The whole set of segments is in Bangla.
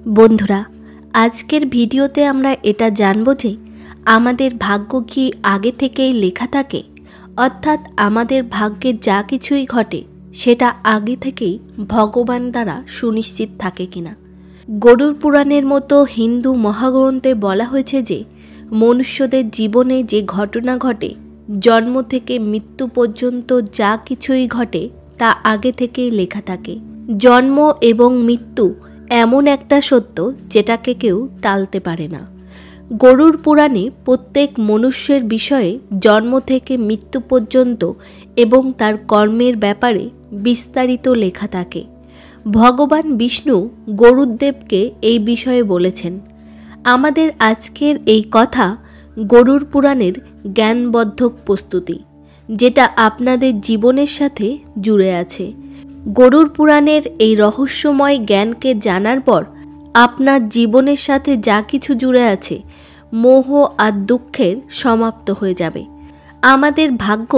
বন্ধুরা, আজকের ভিডিওতে আমরা এটা জানব যে আমাদের ভাগ্য কি আগে থেকেই লেখা থাকে, অর্থাৎ আমাদের ভাগ্যে যা কিছুই ঘটে সেটা আগে থেকেই ভগবান দ্বারা সুনিশ্চিত থাকে কিনা। গরুড় পুরাণের মতো হিন্দু মহাগ্রন্থে বলা হয়েছে যে মনুষ্যদের জীবনে যে ঘটনা ঘটে, জন্ম থেকে মৃত্যু পর্যন্ত যা কিছুই ঘটে তা আগে থেকেই লেখা থাকে। জন্ম এবং মৃত্যু এমন একটা সত্য যেটাকে কেউ টালতে পারে না। গরুড় পুরাণে প্রত্যেক মনুষ্যের বিষয়ে জন্ম থেকে মৃত্যু পর্যন্ত এবং তার কর্মের ব্যাপারে বিস্তারিত লেখা থাকে। ভগবান বিষ্ণু গরুড়দেবকে এই বিষয়ে বলেছেন। আমাদের আজকের এই কথা গরুড় পুরাণের জ্ঞানবর্ধক প্রস্তুতি, যেটা আপনাদের জীবনের সাথে জুড়ে আছে। গরুড় পুরাণের এই রহস্যময় জ্ঞানকে জানার পর আপনার জীবনের সাথে যা কিছু জুড়ে আছে, মোহ আর দুঃখের সমাপ্ত হয়ে যাবে। আমাদের ভাগ্য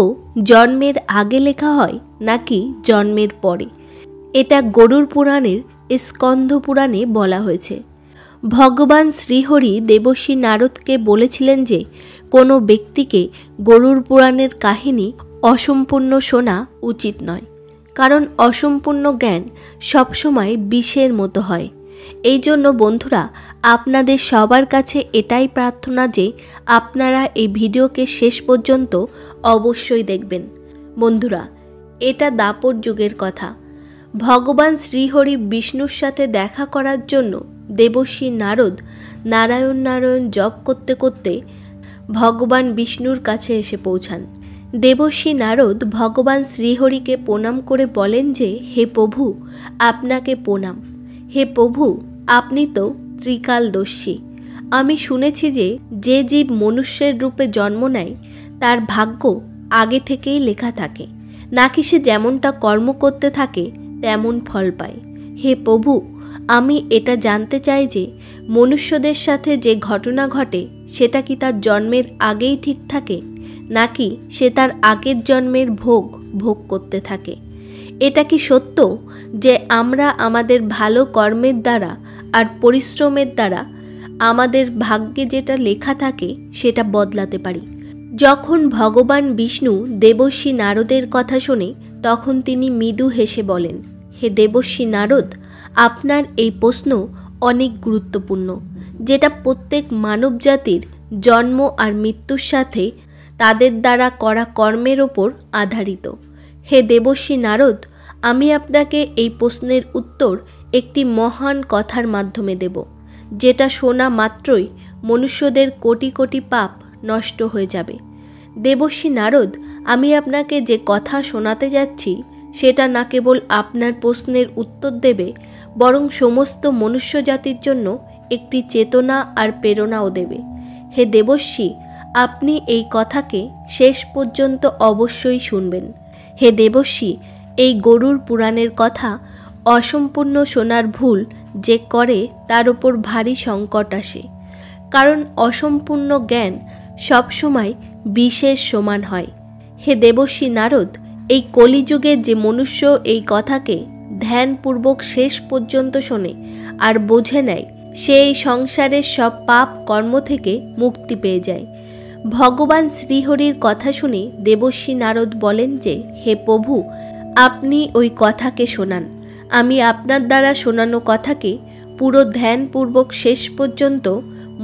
জন্মের আগে লেখা হয় নাকি জন্মের পরে, এটা গরুড় পুরাণের স্কন্ধ পুরাণে বলা হয়েছে। ভগবান শ্রীহরি দেবর্ষি নারদকে বলেছিলেন যে কোনো ব্যক্তিকে গরুড় পুরাণের কাহিনী অসম্পূর্ণ শোনা উচিত নয়, কারণ অসম্পূর্ণ জ্ঞান সবসময় বিষের মতো হয়। এই জন্য বন্ধুরা, আপনাদের সবার কাছে এটাই প্রার্থনা যে আপনারা এই ভিডিওকে শেষ পর্যন্ত অবশ্যই দেখবেন। বন্ধুরা, এটা দাপর যুগের কথা। ভগবান শ্রীহরি বিষ্ণুর সাথে দেখা করার জন্য দেবর্ষি নারদ নারায়ণ নারায়ণ জপ করতে করতে ভগবান বিষ্ণুর কাছে এসে পৌঁছান। দেবর্ষি নারদ ভগবান শ্রীহরিকে প্রণাম করে বলেন যে, হে প্রভু, আপনাকে প্রণাম। হে প্রভু, আপনি তো ত্রিকালদর্শী। আমি শুনেছি যে যে জীব মনুষ্যের রূপে জন্ম নেয় তার ভাগ্য আগে থেকেই লেখা থাকে, নাকি সে যেমনটা কর্ম করতে থাকে তেমন ফল পায়। হে প্রভু, আমি এটা জানতে চাই যে মনুষ্যদের সাথে যে ঘটনা ঘটে সেটা কি তার জন্মের আগেই ঠিক থাকে, নাকি সে তার আগের জন্মের ভোগ করতে থাকে। এটা কি সত্য যে আমরা আমাদের ভালো কর্মের দ্বারা আর পরিশ্রমের দ্বারা আমাদের ভাগ্যে যেটা লেখা থাকে সেটা বদলাতে পারি? যখন ভগবান বিষ্ণু দেবর্ষি নারদের কথা শোনে তখন তিনি মৃদু হেসে বলেন, হে দেবর্ষি নারদ, আপনার এই প্রশ্ন অনেক গুরুত্বপূর্ণ, যেটা প্রত্যেক মানব জাতির জন্ম আর মৃত্যুর সাথে তাদের দ্বারা করা কর্মের ওপর আধারিত। হে দেবর্ষি নারদ, আমি আপনাকে এই প্রশ্নের উত্তর একটি মহান কথার মাধ্যমে দেব, যেটা শোনা মাত্রই মনুষ্যদের কোটি কোটি পাপ নষ্ট হয়ে যাবে। দেবর্ষি নারদ, আমি আপনাকে যে কথা শোনাতে যাচ্ছি সেটা না কেবল আপনার প্রশ্নের উত্তর দেবে, বরং সমস্ত মনুষ্য জাতির জন্য একটি চেতনা আর প্রেরণাও দেবে। হে দেবর্ষি, আপনি এই কথাকে শেষ পর্যন্ত অবশ্যই শুনবেন। হে দেবর্ষি, এই গরুড় পুরাণের কথা অসম্পূর্ণ শোনার ভুল যে করে তার ওপর ভারী সংকট আসে, কারণ অসম্পূর্ণ জ্ঞান সবসময় বিষের সমান হয়। হে দেবর্ষি নারদ, এই কলিযুগে যে মনুষ্য এই কথাকে ধ্যানপূর্বক শেষ পর্যন্ত শোনে আর বোঝে নেয়, সে এই সংসারের সব পাপ কর্ম থেকে মুক্তি পেয়ে যায়। ভগবান শ্রীহরির কথা শুনে দেবর্ষি নারদ বলেন যে, হে প্রভু, আপনি ওই কথাকে শোনান। আমি আপনার দ্বারা শোনানো কথাকে পুরো ধ্যানপূর্বক শেষ পর্যন্ত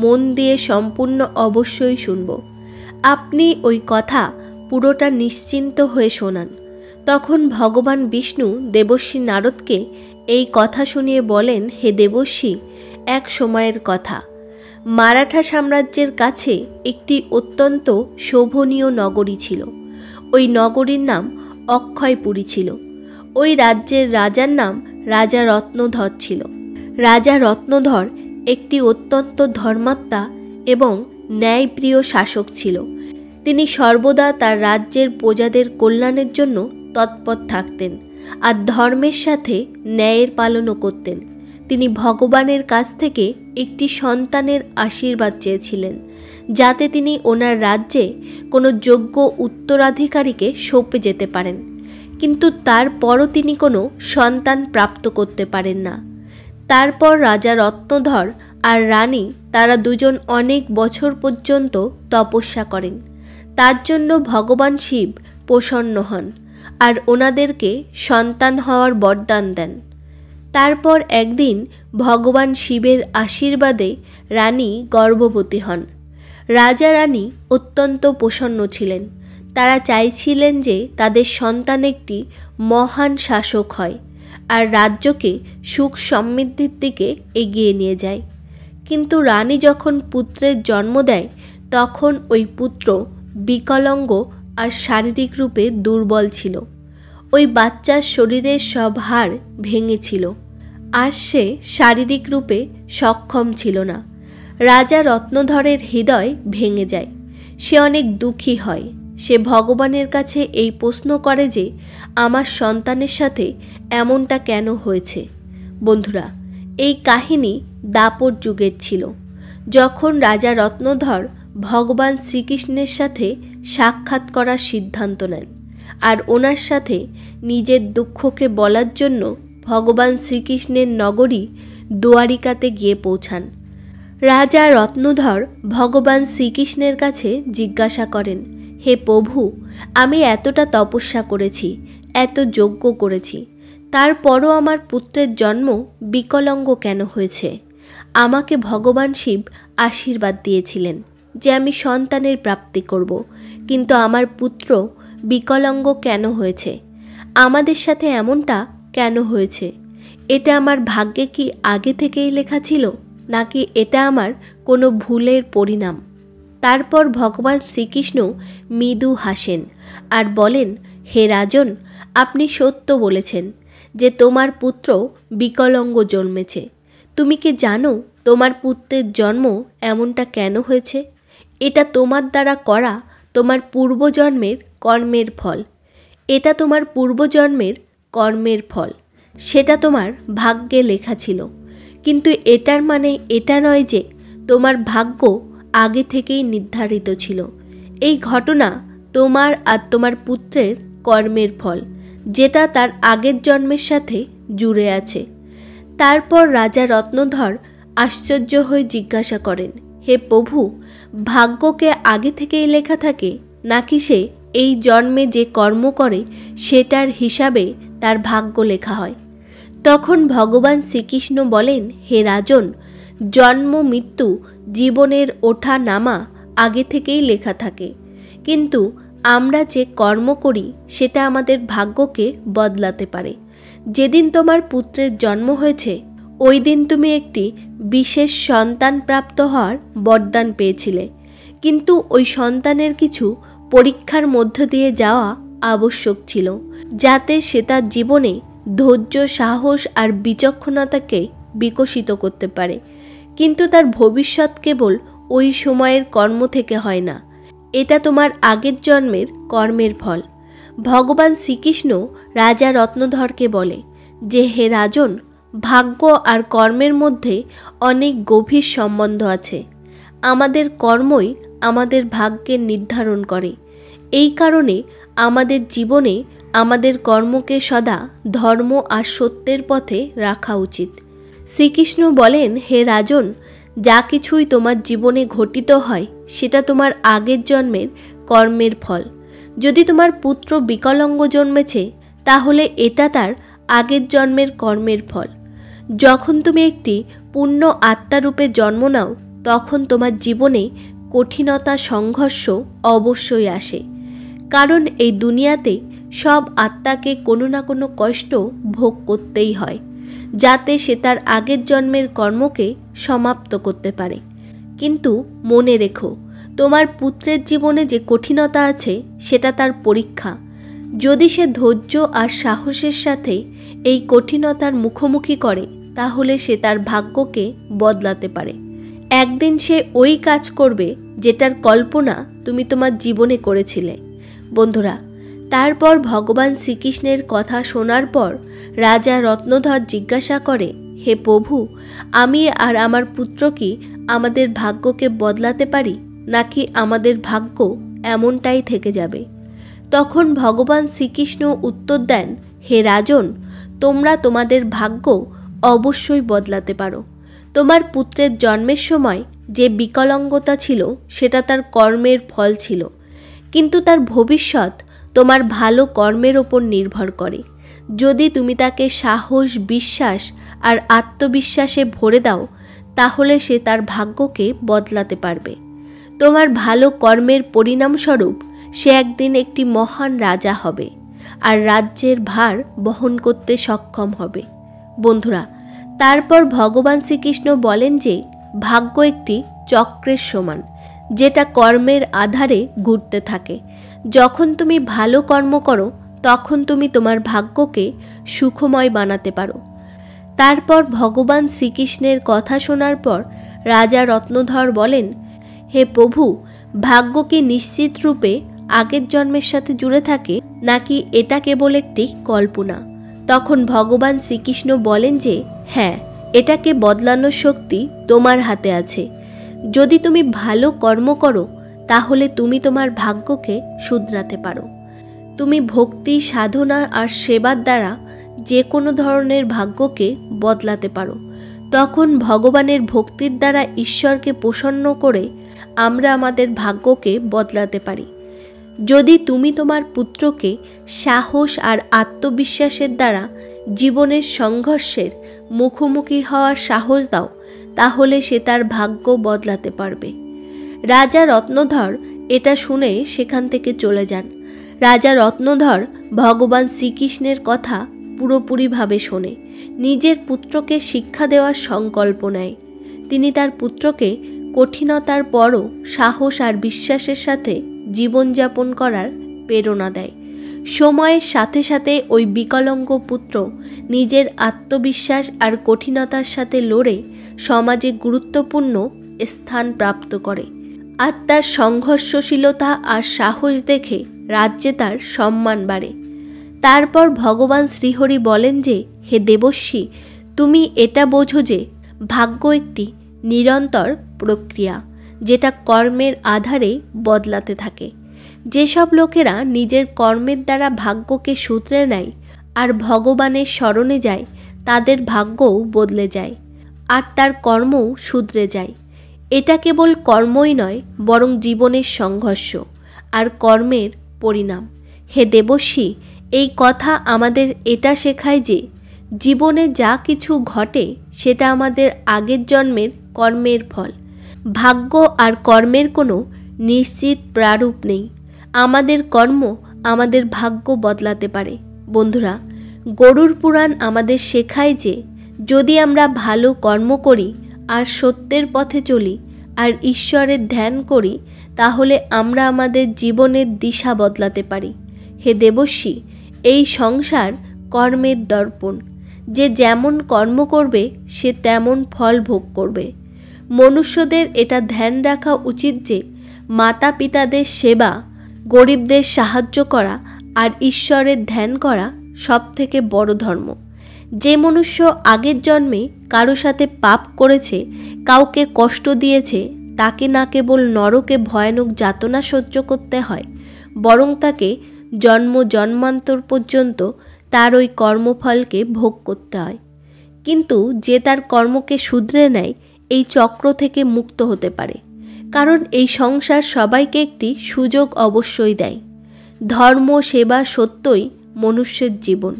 মন দিয়ে সম্পূর্ণ অবশ্যই শুনব। আপনি ওই কথা পুরোটা নিশ্চিন্ত হয়ে শোনান। তখন ভগবান বিষ্ণু দেবর্ষি নারদকে এই কথা শুনিয়ে বলেন, হে দেবর্ষি, এক সময়ের কথা মারাঠা সাম্রাজ্যের কাছে একটি অত্যন্ত শোভনীয় নগরী ছিল। ওই নগরীর নাম অক্ষয়পুরী ছিল। ওই রাজ্যের রাজার নাম রাজা রত্নধর ছিল। রাজা রত্নধর একটি অত্যন্ত ধর্মাত্মা এবং ন্যায়প্রিয় শাসক ছিল। তিনি সর্বদা তার রাজ্যের প্রজাদের কল্যাণের জন্য তৎপর থাকতেন আর ধর্মের সাথে ন্যায়ের পালনও করতেন। তিনি ভগবানের কাছ থেকে একটি সন্তানের আশীর্বাদ চেয়েছিলেন, যাতে তিনি ওনার রাজ্যে কোনো যোগ্য উত্তরাধিকারীকে সঁপে যেতে পারেন, কিন্তু তারপরও তিনি কোনো সন্তান প্রাপ্ত করতে পারেন না। তারপর রাজা রত্নধর আর রানী তারা দুজন অনেক বছর পর্যন্ত তপস্যা করেন। তার জন্য ভগবান শিব প্রসন্ন হন আর ওনাদেরকে সন্তান হওয়ার বরদান দেন। তারপর একদিন ভগবান শিবের আশীর্বাদে রানী গর্ভবতী হন। রাজা রানী অত্যন্ত প্রসন্ন ছিলেন। তারা চাইছিলেন যে তাদের সন্তান একটি মহান শাসক হয় আর রাজ্যকে সুখ সমৃদ্ধির দিকে এগিয়ে নিয়ে যায়। কিন্তু রানী যখন পুত্রের জন্ম দেয় তখন ওই পুত্র বিকলাঙ্গ আর শারীরিক রূপে দুর্বল ছিল। ওই বাচ্চার শরীরের সব হাড় ভেঙেছিল আর সে শারীরিক রূপে সক্ষম ছিল না। রাজা রত্নধরের হৃদয় ভেঙে যায়। সে অনেক দুঃখী হয়। সে ভগবানের কাছে এই প্রশ্ন করে যে আমার সন্তানের সাথে এমনটা কেন হয়েছে। বন্ধুরা, এই কাহিনী দাপর যুগের ছিল, যখন রাজা রত্নধর ভগবান শ্রীকৃষ্ণের সাথে সাক্ষাৎ করার সিদ্ধান্ত নেন আর ওনার সাথে নিজের দুঃখকে বলার জন্য ভগবান শ্রীকৃষ্ণের নগরী দ্বারিকাতে গিয়ে পৌঁছান। রাজা রত্নধর ভগবান শ্রীকৃষ্ণের কাছে জিজ্ঞাসা করেন, হে প্রভু, আমি এতটা তপস্যা করেছি, এত যজ্ঞ করেছি, তারপরও আমার পুত্রের জন্ম বিকলাঙ্গ কেন হয়েছে? আমাকে ভগবান শিব আশীর্বাদ দিয়েছিলেন যে আমি সন্তানের প্রাপ্তি করব, কিন্তু আমার পুত্র বিকলাঙ্গ কেন হয়েছে? আমাদের সাথে এমনটা কেন হয়েছে? এটা আমার ভাগ্যে কি আগে থেকেই লেখা ছিল, নাকি এটা আমার কোনো ভুলের পরিণাম? তারপর ভগবান শ্রীকৃষ্ণ মৃদু হাসেন আর বলেন, হে রাজন, আপনি সত্য বলেছেন যে তোমার পুত্র বিকলাঙ্গ জন্মেছে। তুমি কি জানো তোমার পুত্রের জন্ম এমনটা কেন হয়েছে? এটা তোমার দ্বারা করা তোমার পূর্বজন্মের কর্মের ফল। এটা তোমার পূর্বজন্মের কর্মের ফল। সেটা তোমার ভাগ্যে লেখা ছিল। কিন্তু এটার মানে এটা নয় যে তোমার ভাগ্য আগে থেকেই নির্ধারিত ছিল। এই ঘটনা তোমার আর তোমার পুত্রের কর্মের ফল, যেটা তার আগের জন্মের সাথে জুড়ে আছে। তারপর রাজা রত্নধর আশ্চর্য হয়ে জিজ্ঞাসা করেন, হে প্রভু, ভাগ্যকে আগে থেকেই লেখা থাকে, নাকি সে এই জন্মে যে কর্ম করে সেটার হিসাবে তার ভাগ্য লেখা হয়? তখন ভগবান শ্রীকৃষ্ণ বলেন, হে রাজন, জন্ম মৃত্যু জীবনের ওঠা নামা আগে থেকেই লেখা থাকে, কিন্তু আমরা যে কর্ম করি সেটা আমাদের ভাগ্যকে বদলাতে পারে। যেদিন তোমার পুত্রের জন্ম হয়েছে ওই দিন তুমি একটি বিশেষ সন্তান প্রাপ্ত হওয়ার বরদান পেয়েছিলে, কিন্তু ওই সন্তানের কিছু পরীক্ষার মধ্য দিয়ে যাওয়া আবশ্যক ছিল, যাতে সে তার জীবনে ধৈর্য, সাহস আর বিচক্ষণতাকে বিকশিত করতে পারে। কিন্তু তার ভবিষ্যৎ কেবল ওই সময়ের কর্ম থেকে হয় না, এটা তোমার আগের জন্মের কর্মের ফল। ভগবান শ্রীকৃষ্ণ রাজা রত্নধরকে বলে যে, হে রাজন, ভাগ্য আর কর্মের মধ্যে অনেক গভীর সম্বন্ধ আছে। আমাদের কর্মই আমাদের ভাগ্যের নির্ধারণ করে। এই কারণে আমাদের জীবনে আমাদের কর্মকে সদা ধর্ম আর সত্যের পথে রাখা উচিত। শ্রীকৃষ্ণ বলেন, হে রাজন, যা কিছুই তোমার জীবনে ঘটিত হয় সেটা তোমার আগের জন্মের কর্মের ফল। যদি তোমার পুত্র বিকলাঙ্গ জন্মেছে, তাহলে এটা তার আগের জন্মের কর্মের ফল। যখন তুমি একটি পূর্ণ আত্মারূপে জন্ম নাও, তখন তোমার জীবনে কঠিনতা, সংঘর্ষ অবশ্যই আসে, কারণ এই দুনিয়াতে সব আত্মাকে কোনো না কোনো কষ্ট ভোগ করতেই হয়, যাতে সে তার আগের জন্মের কর্মকে সমাপ্ত করতে পারে। কিন্তু মনে রেখো, তোমার পুত্রের জীবনে যে কঠিনতা আছে সেটা তার পরীক্ষা। যদি সে ধৈর্য আর সাহসের সাথে এই কঠিনতার মুখোমুখি করে, তাহলে সে তার ভাগ্যকে বদলাতে পারে। একদিন সে ওই কাজ করবে যেটার কল্পনা তুমি তোমার জীবনে করেছিলে। বন্ধুরা, তারপর ভগবান শ্রীকৃষ্ণের কথা শোনার পর রাজা রত্নধর জিজ্ঞাসা করে, হে প্রভু, আমি আর আমার পুত্র কি আমাদের ভাগ্যকে বদলাতে পারি, নাকি আমাদের ভাগ্য এমনটাই থেকে যাবে? তখন ভগবান শ্রীকৃষ্ণ উত্তর দেন, হে রাজন, তোমরা তোমাদের ভাগ্য অবশ্যই বদলাতে পারো। তোমার পুত্রের জন্মের সময় যে বিকলাঙ্গতা ছিল সেটা তার কর্মের ফল ছিল, কিন্তু তার ভবিষ্যৎ তোমার ভালো কর্মের ওপর নির্ভর করে। যদি তুমি তাকে সাহস, বিশ্বাস আর আত্মবিশ্বাসে ভরে দাও, তাহলে সে তার ভাগ্যকে বদলাতে পারবে। তোমার ভালো কর্মের পরিণামস্বরূপ সে একদিন একটি মহান রাজা হবে আর রাজ্যের ভার বহন করতে সক্ষম হবে। বন্ধুরা, তারপর ভগবান শ্রীকৃষ্ণ বলেন যে ভাগ্য একটি চক্রের সমান, যেটা কর্মের আধারে ঘুরতে থাকে। যখন তুমি ভালো কর্ম করো, তখন তুমি তোমার ভাগ্যকে সুখময় বানাতে পারো। তারপর ভগবান শ্রীকৃষ্ণের কথা শোনার পর রাজা রত্নধর বলেন, হে প্রভু, ভাগ্য কি নিশ্চিত রূপে আগের জন্মের সাথে জুড়ে থাকে, নাকি এটা কেবল একটি কল্পনা? তখন ভগবান শ্রীকৃষ্ণ বলেন যে হ্যাঁ, এটাকে বদলানোর শক্তি তোমার হাতে আছে। যদি তুমি ভালো কর্ম করো, তাহলে তুমি তোমার ভাগ্যকে শুধরাতে পারো। তুমি ভক্তি, সাধনা আর সেবার দ্বারা যে কোনো ধরনের ভাগ্যকে বদলাতে পারো। তখন ভগবানের ভক্তির দ্বারা ঈশ্বরকে প্রসন্ন করে আমরা আমাদের ভাগ্যকে বদলাতে পারি। যদি তুমি তোমার পুত্রকে সাহস আর আত্মবিশ্বাসের দ্বারা জীবনের সংঘর্ষের মুখোমুখি হওয়ার সাহস দাও, তাহলে সে তার ভাগ্য বদলাতে পারবে। রাজা রত্নধর এটা শুনে সেখান থেকে চলে যান। রাজা রত্নধর ভগবান শ্রীকৃষ্ণের কথা পুরোপুরিভাবে শোনে, নিজের পুত্রকে শিক্ষা দেওয়ার সংকল্প নেয়। তিনি তার পুত্রকে কঠিনতার পরও সাহস আর বিশ্বাসের সাথে জীবনযাপন করার প্রেরণা দেয়। সময়ের সাথে সাথে ওই বিকলাঙ্গ পুত্র নিজের আত্মবিশ্বাস আর কঠিনতার সাথে লড়ে সমাজে গুরুত্বপূর্ণ স্থান প্রাপ্ত করে। আর তার সংঘর্ষশীলতা আর সাহস দেখে রাজ্যে তার সম্মান বাড়ে। তারপর ভগবান শ্রীহরি বলেন যে হে দেবর্ষি, তুমি এটা বোঝো যে ভাগ্য একটি নিরন্তর প্রক্রিয়া, যেটা কর্মের আধারে বদলাতে থাকে। যেসব লোকেরা নিজের কর্মের দ্বারা ভাগ্যকে শুধরে নেয় আর ভগবানের শরণে যায়, তাদের ভাগ্যও বদলে যায় আর তার কর্মও শুধরে যায়। এটা কেবল কর্মই নয়, বরং জীবনের সংঘর্ষ আর কর্মের পরিণাম। হে দেবর্ষি, এই কথা আমাদের এটা শেখায় যে জীবনে যা কিছু ঘটে সেটা আমাদের আগের জন্মের কর্মের ফল। ভাগ্য আর কর্মের কোনো নিশ্চিত প্রারূপ নেই। আমাদের কর্ম আমাদের ভাগ্য বদলাতে পারে। বন্ধুরা, গরুড় পুরাণ আমাদের শেখায় যে যদি আমরা ভালো কর্ম করি আর সত্যের পথে চলি আর ঈশ্বরের ধ্যান করি, তাহলে আমরা আমাদের জীবনের দিশা বদলাতে পারি। হে দেবর্ষি, এই সংসার কর্মের দর্পণ। যে যেমন কর্ম করবে সে তেমন ফল ভোগ করবে। মনুষ্যদের এটা ধ্যান রাখা উচিত যে মাতা পিতাদের সেবা, গরিবদের সাহায্য করা আর ঈশ্বরের ধ্যান করা সবথেকে বড় ধর্ম। যে মনুষ্য আগের জন্মে কারো সাথে পাপ করেছে, কাউকে কষ্ট দিয়েছে, তাকে না কেবল নরকে ভয়ানক যাতনা সহ্য করতে হয়, বরং তাকে জন্ম জন্মান্তর পর্যন্ত তার ওই কর্মফলকে ভোগ করতে হয়। কিন্তু যে তার কর্মকে শুধরে নেয়, এই চক্র থেকে মুক্ত হতে পারে। কারণ এই সংসার সবাইকে একটি সুযোগ অবশ্যই দেয়। ধর্ম, সেবা, সত্যই মনুষ্যের জীবন।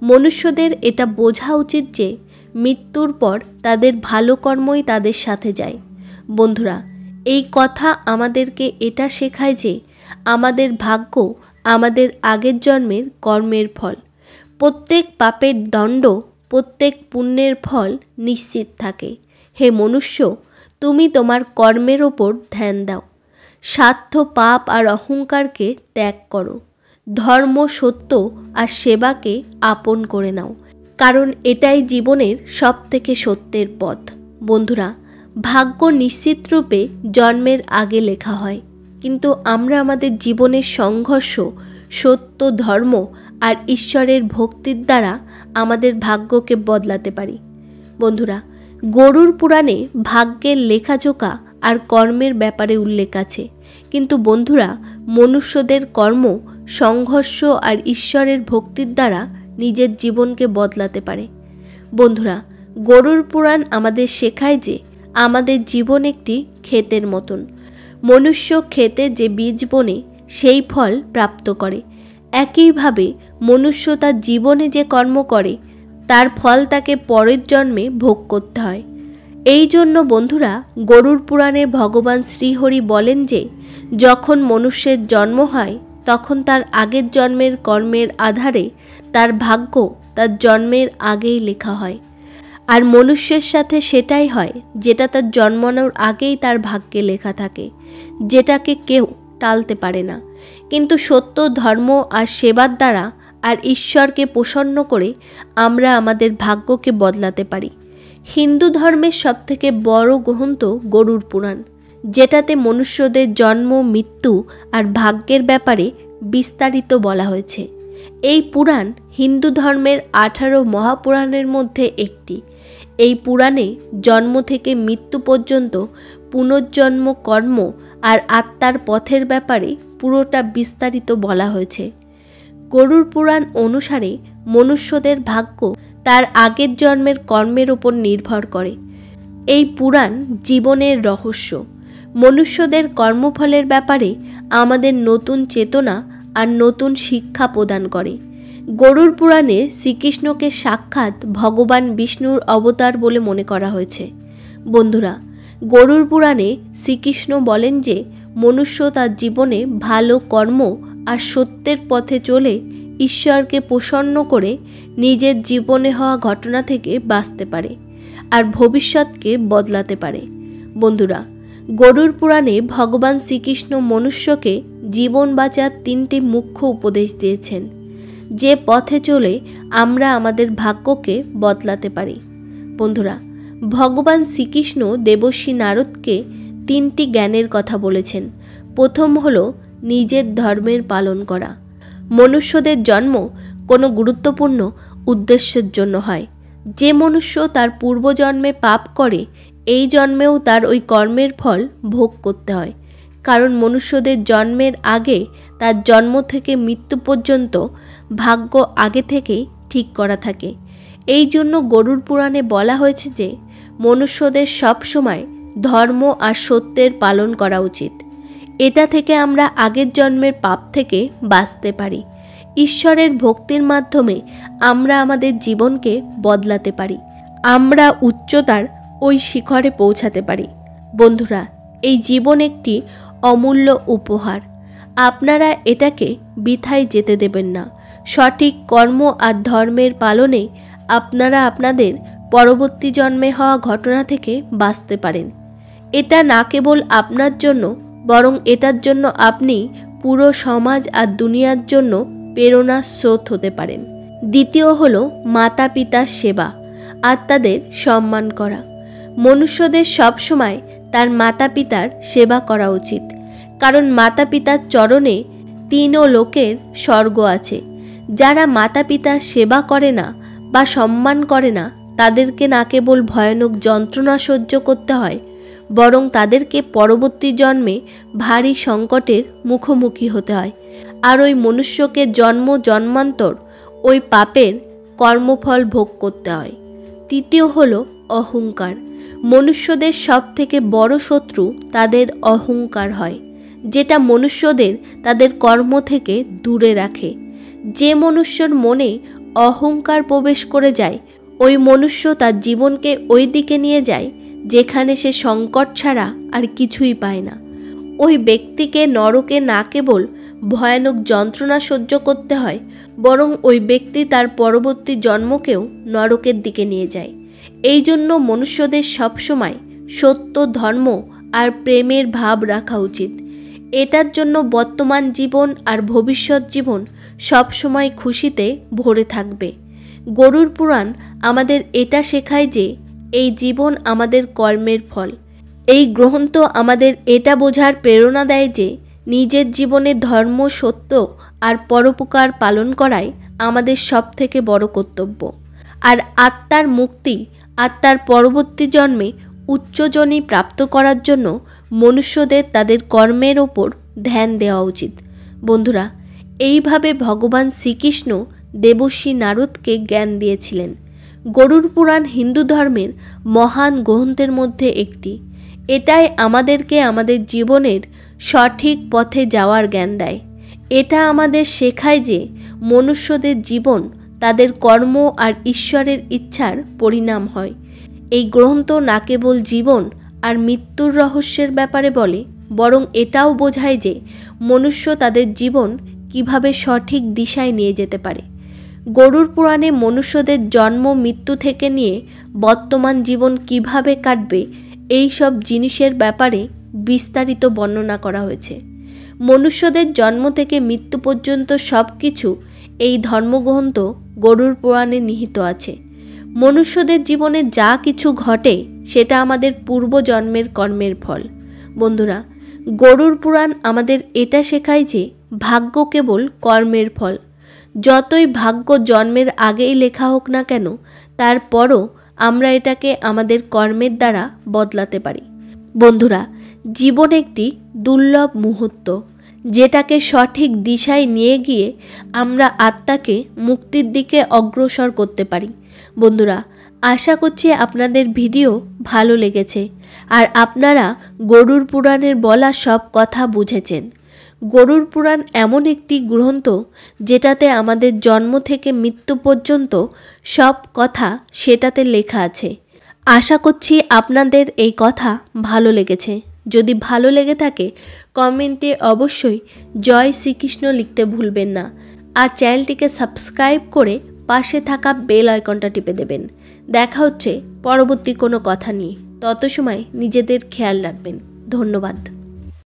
মনুষ্যদের এটা বোঝা উচিত যে মৃত্যুর পর তাদের ভালো কর্মই তাদের সাথে যায়। বন্ধুরা, এই কথা আমাদেরকে এটা শেখায় যে আমাদের ভাগ্য আমাদের আগের জন্মের কর্মের ফল। প্রত্যেক পাপের দণ্ড, প্রত্যেক পুণ্যের ফল নিশ্চিত থাকে। হে মনুষ্য, তুমি তোমার কর্মের ওপর ধ্যান দাও। স্বার্থ, পাপ আর অহংকারকে ত্যাগ করো। ধর্ম, সত্য আর সেবাকে আপন করে নাও, কারণ এটাই জীবনের সবথেকে সত্যের পথ। বন্ধুরা, ভাগ্য নিশ্চিত রূপে জন্মের আগে লেখা হয়, কিন্তু আমরা আমাদের জীবনের সংঘর্ষ, সত্য, ধর্ম আর ঈশ্বরের ভক্তির দ্বারা আমাদের ভাগ্যকে বদলাতে পারি। বন্ধুরা, গরুড় পুরাণে ভাগ্যের লেখাজোখা আর কর্মের ব্যাপারে উল্লেখ আছে, কিন্তু বন্ধুরা, মনুষ্যদের কর্ম, সংঘর্ষ আর ঈশ্বরের ভক্তির দ্বারা নিজের জীবনকে বদলাতে পারে। বন্ধুরা, গরুর পুরাণ আমাদের শেখায় যে আমাদের জীবন একটি ক্ষেতের মতন। মনুষ্য ক্ষেতে যে বীজ বোনে সেই ফল প্রাপ্ত করে। একইভাবে মনুষ্য তার জীবনে যে কর্ম করে তার ফল তাকে পরের জন্মে ভোগ করতে হয়। এই জন্য বন্ধুরা, গরুর পুরাণে ভগবান শ্রীহরি বলেন যে যখন মনুষ্যের জন্ম হয় তখন তার আগের জন্মের কর্মের আধারে তার ভাগ্য তার জন্মের আগেই লেখা হয়। আর মনুষ্যের সাথে সেটাই হয় যেটা তার জন্মানোর আগেই তার ভাগ্যে লেখা থাকে, যেটাকে কেউ টালতে পারে না। কিন্তু সত্য, ধর্ম আর সেবার দ্বারা আর ঈশ্বরকে প্রসন্ন করে আমরা আমাদের ভাগ্যকে বদলাতে পারি। হিন্দু ধর্মের সবথেকে বড় গ্রন্থ গরুর পুরাণ, যেটাতে মনুষ্যদের জন্ম, মৃত্যু আর ভাগ্যের ব্যাপারে বিস্তারিত বলা হয়েছে। এই পুরাণ হিন্দু ধর্মের 18 মহাপুরাণের মধ্যে একটি। এই পুরাণে জন্ম থেকে মৃত্যু পর্যন্ত পুনর্জন্ম, কর্ম আর আত্মার পথের ব্যাপারে পুরোটা বিস্তারিত বলা হয়েছে। গরুর পুরাণ অনুসারে মনুষ্যদের ভাগ্য তার আগের জন্মের কর্মের উপর নির্ভর করে। এই পুরাণ জীবনের রহস্য, মনুষ্যদের কর্মফলের ব্যাপারে আমাদের নতুন চেতনা আর নতুন শিক্ষা প্রদান করে। গরুর পুরাণে শ্রীকৃষ্ণকে সাক্ষাৎ ভগবান বিষ্ণুর অবতার বলে মনে করা হয়েছে। বন্ধুরা, গরুর পুরাণে শ্রীকৃষ্ণ বলেন যে মনুষ্য তার জীবনে ভালো কর্ম আর সত্যের পথে চলে ঈশ্বরকে প্রসন্ন করে নিজের জীবনে হওয়া ঘটনা থেকে বাঁচতে পারে আর ভবিষ্যৎকে বদলাতে পারে। বন্ধুরা, গরুর পুরাণে ভগবান শ্রীকৃষ্ণ মনুষ্যকে জীবন বাঁচার 3টি মুখ্য উপদেশ দিয়েছেন, যে পথে চলে আমরা আমাদের ভাগ্যকে বদলাতে পারি। বন্ধুরা, ভগবান শ্রীকৃষ্ণ দেবর্ষি নারদকে 3টি জ্ঞানের কথা বলেছেন। প্রথম হলো নিজের ধর্মের পালন করা। মনুষ্যদের জন্ম কোনো গুরুত্বপূর্ণ উদ্দেশ্যের জন্য হয়। যে মনুষ্য তার পূর্বজন্মে পাপ করে এই জন্মেও তার ওই কর্মের ফল ভোগ করতে হয়, কারণ মনুষ্যদের জন্মের আগে তার জন্ম থেকে মৃত্যু পর্যন্ত ভাগ্য আগে থেকেই ঠিক করা থাকে। এই জন্য গরুর পুরাণে বলা হয়েছে যে মনুষ্যদের সব সময় ধর্ম আর সত্যের পালন করা উচিত। এটা থেকে আমরা আগের জন্মের পাপ থেকে বাঁচতে পারি। ঈশ্বরের ভক্তির মাধ্যমে আমরা আমাদের জীবনকে বদলাতে পারি। আমরা উচ্চতার ওই শিখরে পৌঁছাতে পারি। বন্ধুরা, এই জীবন একটি অমূল্য উপহার। আপনারা এটাকে বৃথায় যেতে দেবেন না। সঠিক কর্ম আর ধর্মের পালনে আপনারা আপনাদের পরবর্তী জন্মে হওয়া ঘটনা থেকে বাঁচতে পারেন। এটা না কেবল আপনার জন্য, বরং এটার জন্য আপনি পুরো সমাজ আর দুনিয়ার জন্য প্রেরণার স্রোত হতে পারেন। দ্বিতীয় হলো মাতা পিতার সেবা আর তাদের সম্মান করা। মনুষ্যদের সবসময় তার মাতা পিতার সেবা করা উচিত, কারণ মাতা পিতার চরণে 3 লোকের স্বর্গ আছে। যারা মাতা পিতার সেবা করে না বা সম্মান করে না, তাদেরকে না কেবল ভয়ানক যন্ত্রণা সহ্য করতে হয়, বরং তাদেরকে পরবর্তী জন্মে ভারী সংকটের মুখোমুখি হতে হয়। আর ওই মনুষ্যকে জন্ম জন্মান্তর ওই পাপের কর্মফল ভোগ করতে হয়। তৃতীয় হলো অহংকার। মনুষ্যদের সব থেকে বড় শত্রু তাদের অহংকার হয়, যেটা মনুষ্যদের তাদের কর্ম থেকে দূরে রাখে। যে মনুষ্যর মনে অহংকার প্রবেশ করে যায়, ওই মনুষ্য তার জীবনকে ওই দিকে নিয়ে যায় যেখানে সে সংকট ছাড়া আর কিছুই পায় না। ওই ব্যক্তিকে নরকে না কেবল ভয়ানক যন্ত্রণা সহ্য করতে হয়, বরং ওই ব্যক্তি তার পরবর্তী জন্মকেও নরকের দিকে নিয়ে যায়। এই জন্য মনুষ্যদের সবসময় সত্য, ধর্ম আর প্রেমের ভাব রাখা উচিত। এটার জন্য বর্তমান জীবন আর ভবিষ্যৎ জীবন সবসময় খুশিতে ভরে থাকবে। গরুর পুরাণ আমাদের এটা শেখায় যে এই জীবন আমাদের কর্মের ফল। এই গ্রন্থ আমাদের এটা বোঝার প্রেরণা দেয় যে নিজের জীবনে ধর্ম, সত্য আর পরোপকার পালন করাই আমাদের সবথেকে বড় কর্তব্য। আর আত্মার মুক্তি, আত্মার পরবর্তী জন্মে উচ্চজনী প্রাপ্ত করার জন্য মনুষ্যদের তাদের কর্মের ওপর ধ্যান দেওয়া উচিত। বন্ধুরা, এইভাবে ভগবান শ্রীকৃষ্ণ দেবর্ষি নারদকে জ্ঞান দিয়েছিলেন। গরুড় পুরাণ হিন্দু ধর্মের মহান গ্রন্থের মধ্যে একটি। এটাই আমাদেরকে আমাদের জীবনের সঠিক পথে যাওয়ার জ্ঞান দেয়। এটা আমাদের শেখায় যে মনুষ্যদের জীবন তাদের কর্ম আর ঈশ্বরের ইচ্ছার পরিণাম হয়। এই গ্রন্থ না কেবল জীবন আর মৃত্যুর রহস্যের ব্যাপারে বলে, বরং এটাও বোঝায় যে মনুষ্য তাদের জীবন কিভাবে সঠিক দিশায় নিয়ে যেতে পারে। গরুড় পুরাণে মনুষ্যদের জন্ম মৃত্যু থেকে নিয়ে বর্তমান জীবন কিভাবে কাটবে এই সব জিনিসের ব্যাপারে বিস্তারিত বর্ণনা করা হয়েছে। মনুষ্যদের জন্ম থেকে মৃত্যু পর্যন্ত সব কিছু এই ধর্মগ্রন্থ গরুড় পুরাণে নিহিত আছে। মনুষ্যদের জীবনে যা কিছু ঘটে সেটা আমাদের পূর্বজন্মের কর্মের ফল। বন্ধুরা, গরুড় পুরাণ আমাদের এটা শেখায় যে ভাগ্য কেবল কর্মের ফল। যতই ভাগ্য জন্মের আগেই লেখা হোক না কেন, তারপরও আমরা এটাকে আমাদের কর্মের দ্বারা বদলাতে পারি। বন্ধুরা, জীবন একটি দুর্লভ মুহূর্ত, যেটাকে সঠিক দিশায় নিয়ে গিয়ে আমরা আত্মাকে মুক্তির দিকে অগ্রসর করতে পারি। বন্ধুরা, আশা করছি আপনাদের ভিডিও ভালো লেগেছে আর আপনারা গরুড় পুরাণের বলা সব কথা বুঝেছেন। গরুড় পুরাণ এমন একটি গ্রন্থ যেটাতে আমাদের জন্ম থেকে মৃত্যু পর্যন্ত সব কথা সেটাতে লেখা আছে। আশা করছি আপনাদের এই কথা ভালো লেগেছে। যদি ভালো লেগে থাকে কমেন্টে অবশ্যই জয় শ্রীকৃষ্ণ লিখতে ভুলবেন না, আর চ্যানেলটিকে সাবস্ক্রাইব করে পাশে থাকা বেল আইকনটা টিপে দেবেন। দেখা হচ্ছে পরবর্তী কোনো কথা নিয়ে। তত সময় নিজেদের খেয়াল রাখবেন। ধন্যবাদ।